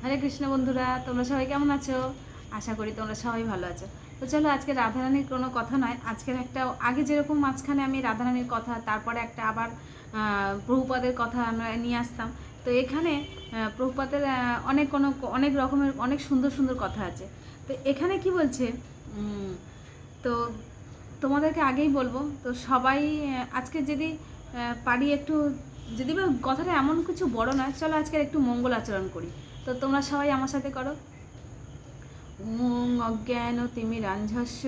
হরে কৃষ্ণ বন্ধুরা, তোমরা সবাই কেমন আছো? আশা করি তোমরা সবাই ভালো আছো। তো চলো, আজকে রাধারানীর কোনো কথা নয়, আজকের একটা আগে যেরকম মাঝখানে আমি রাধারানীর কথা, তারপরে একটা আবার প্রভুপাদের কথা আমরা নিয়ে আসতাম। তো এখানে প্রভুপাদের অনেক রকমের অনেক সুন্দর সুন্দর কথা আছে। তো এখানে কি বলছে, তো তোমাদেরকে আগেই বলবো। তো সবাই আজকে যদি পারি একটু, যদি বা কথাটা এমন কিছু বড় নয়, চলো আজকে একটু মঙ্গল আচরণ করি। তো তোমরা সবাই আমার সাথে করো। ওং অজ্ঞানতিমিরান্ধস্য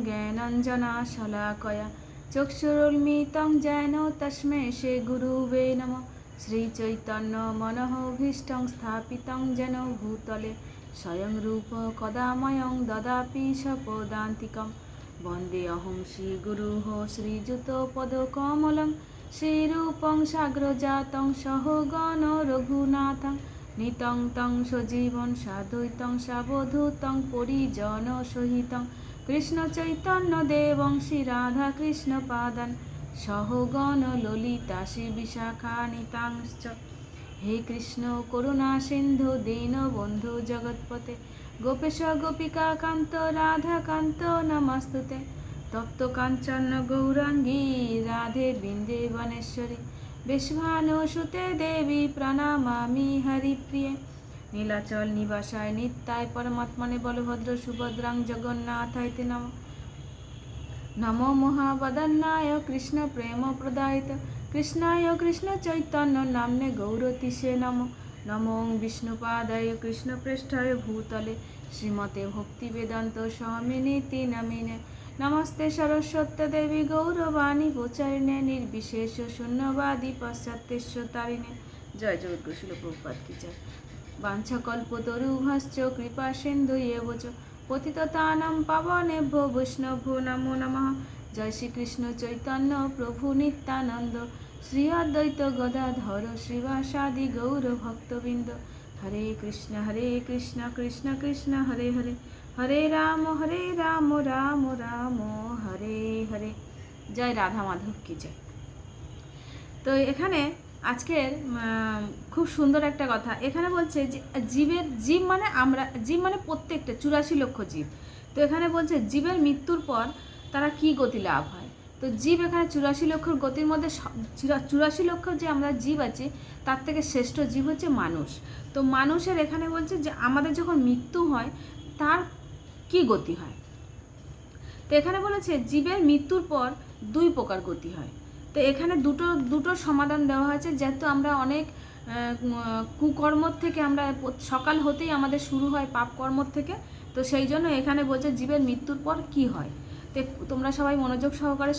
জ্ঞানাঞ্জনা শলাকয়া চক্ষুরুন্মিলিतं येन তস্मै শ্রী গুরুবে নমঃ। শ্রীচৈতন্য মনোভীষ্টং স্থাপিतं येन ভূতলে স্বয়ং রূপ কদা ময়ং দদাতি স্বপদান্তিকম। বন্দেऽহং শ্রীগুরুः শ্রীযুতপদকমলং শ্রীরূপং সাগ্রজাतं সহগণ রঘুনাথং নিতং তং সজীবন সাদ্বৈতং সাবধূতং পরিজন সহিতং কৃষ্ণ চৈতন্য দেবং শ্রী রাধা কৃষ্ণ পাদান সহগণ ললিতা শ্রী বিশাখানিতাংশ্চ। হে কৃষ্ণ করুণা সিন্ধু দীনবন্ধু জগৎপতে গোপেশ গোপিকা কান্ত রাধা কান্ত নমস্তুতে। তপ্ত কাঞ্চন গৌরাঙ্গী রাধে বৃন্দেবনেশ্বরী বিশ্বভানুসুতে দেবী প্রণমামি হরিপ্রিয়ে। নীলাচল নিবাসায় নিত্যায় পরমাত্মনে বলভদ্র সুভদ্রাং জগন্নাথায় তে নমঃ। নমো মহাবদন্নায় কৃষ্ণ প্রেম প্রদায়িত কৃষ্ণায় কৃষ্ণ চৈতন্য নামনে গৌরতিষে নমঃ। নমো বিষ্ণুপাদায় কৃষ্ণ পৃষ্ঠায় ভূতলে শ্রীমতে ভক্তি বেদান্ত স্বামিনীতি নামিনে। নমস্তে সরস্বতী দেবী গৌরবাণী প্রচারিণে নির্বিশেষ শূন্যবাদী পাশ্চাত্যেশ্বতারিণে। জয় জগদ্গুরু শিল প্রভুপাদ কি জয়। বাঞ্ছাকল্পতরুভশ্চ কৃপা সিন্ধুয়েব চ পতিতানাং পাবনেভ্যো বৈষ্ণভো নমো নমঃ। জয় শ্রীকৃষ্ণ চৈতন্য প্রভু নিত্যানন্দ শ্রী অদ্বৈত গদাধর শ্রীবাসাদি গৌর ভক্তবৃন্দ। হরে কৃষ্ণ কৃষ্ণ কৃষ্ণ হরে হরে হরে রাম রাম রাম হরে হরে। জয় রাধা মাধব কি জয়। তো এখানে আজকের খুব সুন্দর একটা কথা এখানে বলছে যে জীব মানে আমরা, জীব মানে প্রত্যেকটা 84 লক্ষ জীব। তো এখানে বলছে জীবের মৃত্যুর পর তারা কি গতি লাভ হয়। তো জীব এখানে 84 লক্ষর গতির মধ্যে 84 লক্ষ যে আমরা জীব আছি, তার থেকে শ্রেষ্ঠ জীব হচ্ছে মানুষ। তো মানুষের এখানে বলছে যে আমাদের যখন মৃত্যু হয় তার কি গতি হয়। তো এখানে বলেছে জীবের মৃত্যুর পর 2 প্রকার গতি হয়। তো এখানে দুটোর সমাধান দেওয়া হয়েছে। যেহেতু আমরা অনেক কুকর্ম থেকে, আমরা সকাল হতেই আমাদের শুরু হয় পাপ কর্ম থেকে, তো সেই জন্য এখানে বলছে জীবের মৃত্যুর পর কি হয়। তো তোমরা সবাই মনোযোগ সহকারে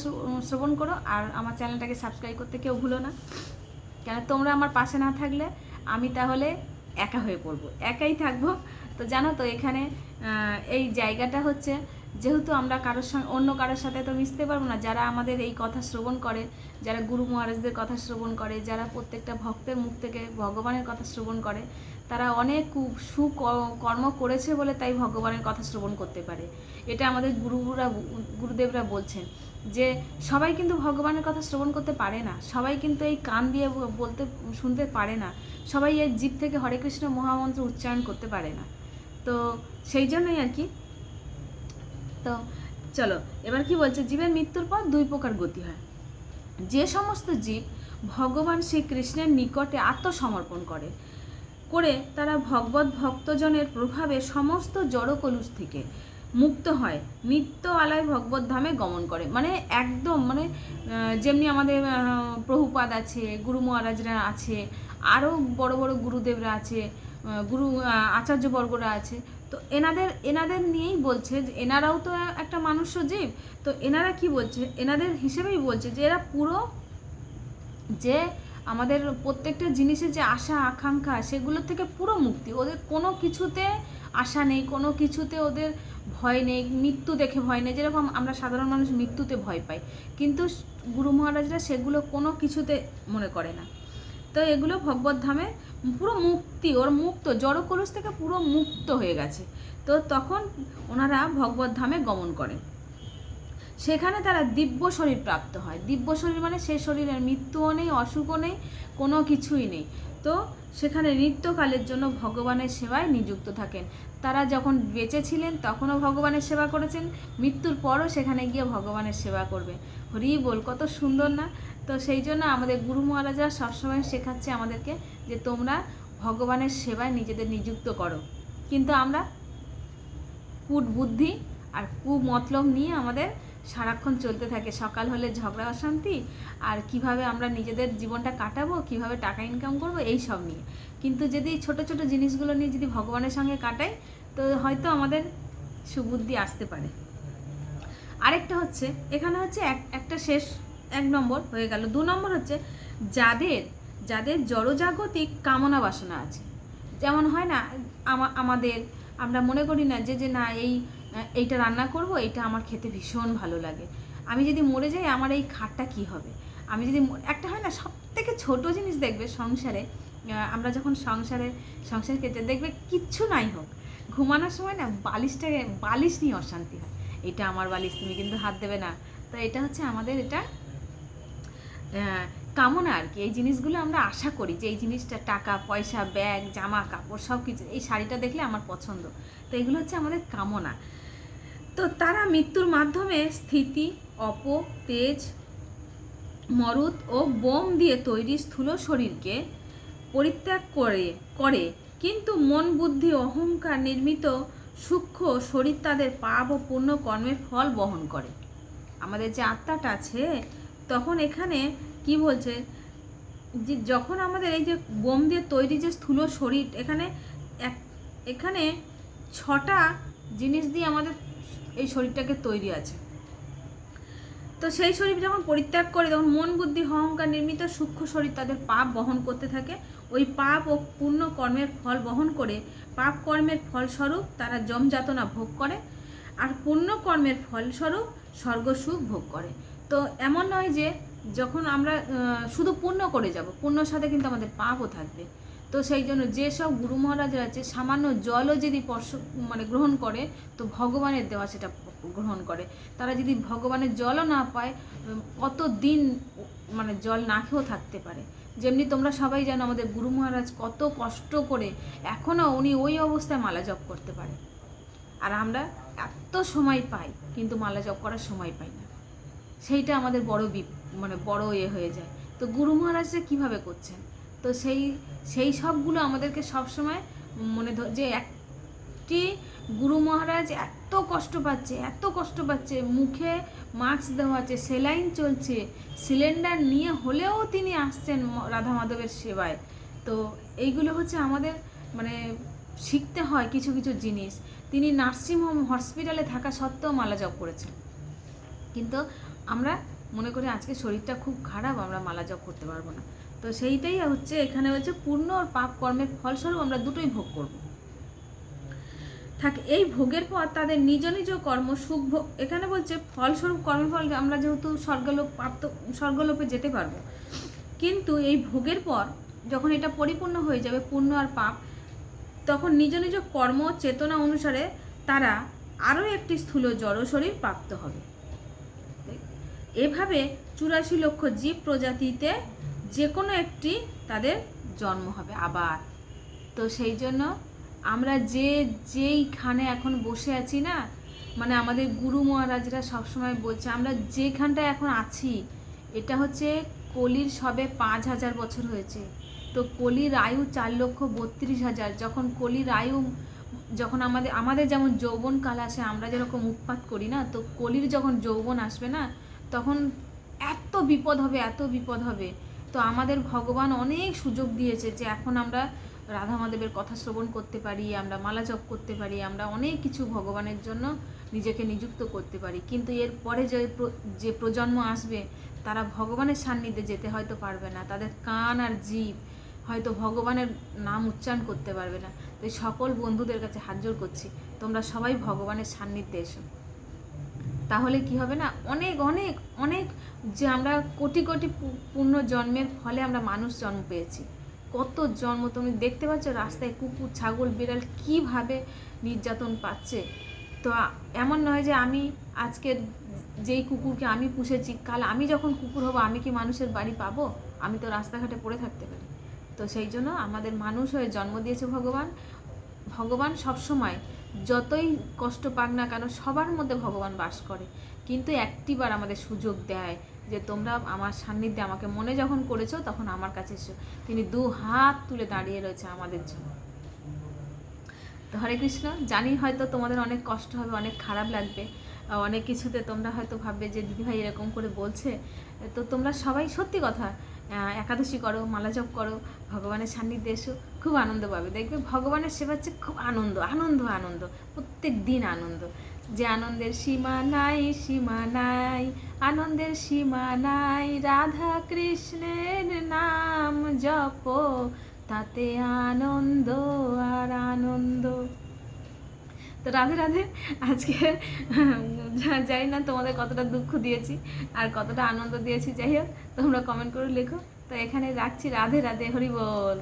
শ্রবণ করো, আর আমার চ্যানেলটাকে সাবস্ক্রাইব করতে কেউ ভুলো না। কেন তোমরা আমার পাশে না থাকলে আমি তাহলে একা হয়ে পড়বো, একাই থাকবো। তো জানো তো এখানে এই জায়গাটা হচ্ছে, যেহেতু আমরা কারোর সঙ্গে অন্য কারোর সাথে তো মিশতে পারবো না, যারা আমাদের এই কথা শ্রবণ করে, যারা গুরু মহারাজদের কথা শ্রবণ করে, যারা প্রত্যেকটা ভক্তের মুখ থেকে ভগবানের কথা শ্রবণ করে, তারা অনেক সুকর্ম করেছে বলে তাই ভগবানের কথা শ্রবণ করতে পারে। এটা আমাদের গুরুদেবরা বলছেন যে সবাই কিন্তু ভগবানের কথা শ্রবণ করতে পারে না, সবাই কিন্তু এই কান দিয়ে শুনতে পারে না, সবাই এই জিভ থেকে হরে কৃষ্ণ মহামন্ত্র উচ্চারণ করতে পারে না। তো সেই জন্যই আর কি। তো চলো এবার কি বলছে, জীবের মৃত্যুর পর 2 প্রকার গতি হয়। যে সমস্ত জীব ভগবান শ্রীকৃষ্ণের নিকটে আত্মসমর্পণ করে তারা ভগবত ভক্তজনের প্রভাবে সমস্ত জড়কলুষ থেকে মুক্ত হয়, নিত্য আলায় ভগবত ধামে গমন করে। মানে একদম মানে যেমনি আমাদের প্রভুপাদ আছে, গুরু মহারাজরা আছে, আরও বড় বড় গুরুদেবরা আছে, গুরু আচার্যবর্গরা আছে। তো এনাদের নিয়েই বলছে যে এনারাও তো একটা মানুষ্য জীব। তো এনারা কি বলছে, এনাদের হিসেবেই বলছে যে এরা পুরো, যে আমাদের প্রত্যেকটা জিনিসের যে আশা আকাঙ্ক্ষা সেগুলোর থেকে পুরো মুক্তি, ওদের কোনো কিছুতে আশা নেই, কোনো কিছুতে ওদের ভয় নেই, মৃত্যু দেখে ভয় নেই। যেরকম আমরা সাধারণ মানুষ মৃত্যুতে ভয় পাই, কিন্তু গুরু মহারাজরা সেগুলো কোনো কিছুতে মনে করে না। তো এগুলো ভগবত ধামে পুরো মুক্তি, ওর মুক্ত, জড়কলুষ থেকে পুরো মুক্ত হয়ে গেছে। তো তখন ওনারা ভগবত ধামে গমন করেন। সেখানে তারা দিব্য শরীর প্রাপ্ত হয়। দিব্য শরীর মানে সে শরীরের মৃত্যুও নেই, অসুখও নেই, কোনো কিছুই নেই। তো সেখানে নিত্যকালের জন্য ভগবানের সেবায় নিযুক্ত থাকেন। তারা যখন বেঁচে ছিলেন তখনও ভগবানের সেবা করেছেন, মৃত্যুর পরও সেখানে গিয়ে ভগবানের সেবা করবে। হরি বল, কত সুন্দর না? তো সেই জন্য আমাদের গুরু মহারাজরা সবসময় শেখাচ্ছে আমাদেরকে যে তোমরা ভগবানের সেবায় নিজেদের নিযুক্ত করো। কিন্তু আমরা কূট বুদ্ধি আর কুমতলব নিয়ে আমাদের সারাক্ষণ চলতে থাকে। সকাল হলে ঝগড়া অশান্তি, আর কিভাবে আমরা নিজেদের জীবনটা কাটাবো, কিভাবে টাকা ইনকাম করব, এই সব নিয়ে। কিন্তু যদি ছোট ছোট জিনিসগুলো নিয়ে যদি ভগবানের সঙ্গে কাটাই, তো হয়তো আমাদের সুবুদ্ধি আসতে পারে। আরেকটা হচ্ছে, এখানে হচ্ছে একটা শেষ 1 নম্বর হয়ে গেল। 2 নম্বর হচ্ছে যাদের জড়জাগতিক কামনা বাসনা আছে। যেমন হয় না, আমাদের আমরা মনে করি না যে না এইটা রান্না করব, এইটা আমার খেতে ভীষণ ভালো লাগে, আমি যদি মরে যাই আমার এই খাটটা কি হবে। আমি যদি একটা হয় না, সব থেকে ছোটো জিনিস দেখবে সংসারে, আমরা যখন সংসার ক্ষেত্রে দেখবে কিচ্ছু নাই হোক, ঘুমানোর সময় না বালিশ নিয়ে অশান্তি হয়। এটা আমার বালিশ, তুমি কিন্তু হাত দেবে না। তো এটা হচ্ছে আমাদের এটা কামনা আর কি। এই জিনিসগুলো আমরা আশা করি যে এই জিনিসটা, টাকা পয়সা, ব্যাগ, জামা কাপড়, সব কিছু, এই শাড়িটা দেখলে আমার পছন্দ। তো এগুলো হচ্ছে আমাদের কামনা। তো তারা মৃত্যুর মাধ্যমে স্থিতি, অপ, তেজ, মরুত ও বোম দিয়ে তৈরি স্থূল শরীরকে পরিত্যাগ করে কিন্তু মন, বুদ্ধি, অহংকার নির্মিত সূক্ষ্ম শরীর তাদের পাপ ও পুণ্য কর্মের ফল বহন করে। আমাদের যে আত্মাটা আছে, তখন এখানে কি বলছে যে যখন আমাদের এই যে বোম দিয়ে তৈরি যে স্থূল শরীর, এখানে 6টা জিনিস দিয়ে আমাদের এই শরীরটাকে তৈরি আছে। তো সেই শরীর যখন পরিত্যাগ করে, তখন মন, বুদ্ধি, অহংকার নির্মিত সূক্ষ্ম শরীর তাদের পাপ বহন করতে থাকে। ওই পাপ ও পুণ্য কর্মের ফল বহন করে, পাপ কর্মের ফলস্বরূপ তারা যমযাতনা ভোগ করে, আর পুণ্য কর্মের ফলস্বরূপ স্বর্গসুখ ভোগ করে। তো এমন নয় যে যখন আমরা শুধু পুণ্য করে যাব, পুণ্যর সাথে কিন্তু আমাদের পাপও থাকবে। তো সেই জন্য যেসব গুরু মহারাজরা আছে, সামান্য জলও যদি গ্রহণ করে, তো ভগবানের দেওয়া সেটা গ্রহণ করে। তারা যদি ভগবানের জলও না পায়, কত দিন জল না খেয়েও থাকতে পারে। যেমনি তোমরা সবাই জানো আমাদের গুরু মহারাজ কত কষ্ট করে এখনও উনি ওই অবস্থায় মালা জপ করতে পারে, আর আমরা এত সময় পাই কিন্তু মালা জপ করার সময় পাই না। সেইটা আমাদের বড় হয়ে যায়। তো গুরু মহারাজরা কীভাবে করছেন, তো সেই সবগুলো আমাদেরকে সবসময় যে একটি গুরু মহারাজ এত কষ্ট পাচ্ছে, মুখে মাস্ক দেওয়া আছে, সেলাইন চলছে, সিলিন্ডার নিয়ে হলেও তিনি আসছেন রাধা মাধবের সেবায়। তো এইগুলো হচ্ছে আমাদের শিখতে হয় কিছু কিছু জিনিস। তিনি নার্সিংহোম, হসপিটালে থাকা সত্ত্বেও মালা জপ করেছেন। কিন্তু আমরা মনে করি আজকে শরীরটা খুব খারাপ, আমরা মালা জপ করতে পারবো না। তো সেইটাই হচ্ছে এখানে হচ্ছে পুণ্য আর পাপ কর্মের ফলস্বরূপ আমরা দুটোই ভোগ করব থাকে। এই ভোগের পর তাদের নিজ নিজ কর্ম সুখ ভোগ, এখানে বলছে ফলস্বরূপ কর্মফল, আমরা যেহেতু স্বর্গলোপে যেতে পারবো, কিন্তু এই ভোগের পর যখন এটা পরিপূর্ণ হয়ে যাবে পুণ্য আর পাপ, তখন নিজ নিজ কর্ম চেতনা অনুসারে তারা আরও একটি স্থূল জড় শরীর প্রাপ্ত হবে। এভাবে 84 লক্ষ জীব প্রজাতিতে যে কোনো একটি তাদের জন্ম হবে আবার। তো সেই জন্য আমরা যেইখানে এখন বসে আছি না, আমাদের গুরু মহারাজরা সবসময় বলছে আমরা যেখানটায় এখন আছি, এটা হচ্ছে কলির সবে 5000 বছর হয়েছে। তো কলির আয়ু 4,32,000। যখন কলির আয়ু, যখন আমাদের যেমন যৌবন কাল আসে, আমরা যেরকম উৎপাত করি না, তো কলির যখন যৌবন আসবে না, তখন এত বিপদ হবে। তো আমাদের ভগবান অনেক সুযোগ দিয়েছে যে এখন আমরা রাধা মাধবের কথা শ্রবণ করতে পারি, আমরা মালা জপ করতে পারি, আমরা অনেক কিছু ভগবানের জন্য নিজেকে নিযুক্ত করতে পারি। কিন্তু এর পরে যে প্রজন্ম আসবে, তারা ভগবানের সান্নিধ্যে যেতে হয়তো পারবে না, তাদের কান আর জিভ হয়তো ভগবানের নাম উচ্চারণ করতে পারবে না। তো এই সকল বন্ধুদের কাছে হাত জোড় করছি, তোমরা সবাই ভগবানের সান্নিধ্যে এসো। তাহলে কি হবে না, অনেক অনেক অনেক যে আমরা কোটি কোটি পূর্ণ জন্মের ফলে আমরা মানুষ জন্ম পেয়েছি। কত জন্ম তুমি দেখতে পাচ্ছ, রাস্তায় কুকুর, ছাগল, বিড়াল কিভাবে নির্যাতন পাচ্ছে। তো এমন নয় যে আমি আজকের যেই কুকুরকে আমি পুষেছি, কাল আমি যখন কুকুর হব আমি কি মানুষের বাড়ি পাবো? আমি তো রাস্তাঘাটে পড়ে থাকতে পারি। তো সেই জন্য আমাদের মানুষ হয়ে জন্ম দিয়েছে ভগবান। ভগবান সবসময় যতই কষ্ট পাক না কেন সবার মধ্যে ভগবান বাস করে, কিন্তু একটিবার আমাদের সুযোগ দেয় যে তোমরা আমার সান্নিধ্যে আমাকে মনে যখন করেছো তখন আমার কাছে এসো। তিনি 2 হাত তুলে দাঁড়িয়ে রয়েছে আমাদের জন্য। তো হরে কৃষ্ণ। জানি হয়তো তোমাদের অনেক কষ্ট হবে, অনেক খারাপ লাগবে, অনেক কিছুতে তোমরা হয়তো ভাববে যে দিদিভাই এরকম করে বলছে। তো তোমরা সবাই সত্যি কথা একাদশী করো, মালা জপ করো, ভগবানের সান্নিধ্যে এসো, খুব আনন্দ পাবে। দেখবে ভগবানের সেবা হচ্ছে খুব আনন্দ আনন্দ আনন্দ, প্রত্যেক দিন আনন্দ। যে আনন্দের সীমা নাই, সীমা নাই, আনন্দের সীমা নাই, রাধা কৃষ্ণের নাম জপ, তাতে আনন্দ আর আনন্দ। তো রাধে রাধে। আজকে জানি না তোমাদের কতটা দুঃখ দিয়েছি আর কতটা আনন্দ দিয়েছি, যাই হোক তোমরা কমেন্ট করে লেখো। তো এখানে রাখছি, রাধে রাধে, হরি বল।